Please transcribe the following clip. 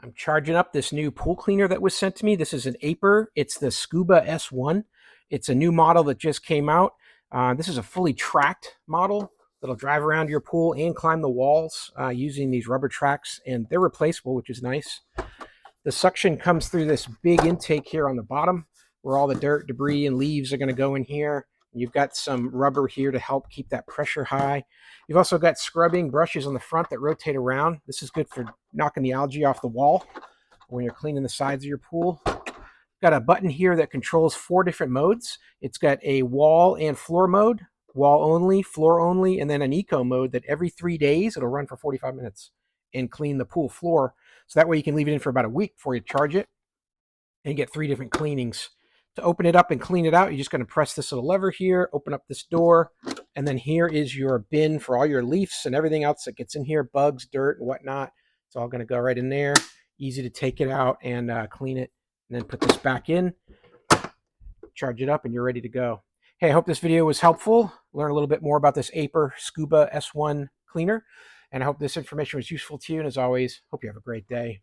I'm charging up this new pool cleaner that was sent to me. This is an Aiper. It's the Scuba S1. It's a new model that just came out. This is a fully tracked model that'll drive around your pool and climb the walls using these rubber tracks, and they're replaceable, which is nice. The suction comes through this big intake here on the bottom where all the dirt, debris, and leaves are going to go in here. You've got some rubber here to help keep that pressure high. You've also got scrubbing brushes on the front that rotate around. This is good for knocking the algae off the wall when you're cleaning the sides of your pool. Got a button here that controls 4 different modes. It's got a wall and floor mode, wall only, floor only, and then an eco mode that every 3 days it'll run for 45 minutes and clean the pool floor. So that way you can leave it in for about a week before you charge it and get 3 different cleanings. To open it up and clean it out, you're just going to press this little lever here, open up this door, and then here is your bin for all your leaves and everything else that gets in here, bugs, dirt, and whatnot. It's all going to go right in there. Easy to take it out and clean it, and then put this back in, charge it up, and you're ready to go. Hey, I hope this video was helpful. Learn a little bit more about this Aiper Scuba S1 cleaner, and I hope this information was useful to you. And as always, hope you have a great day.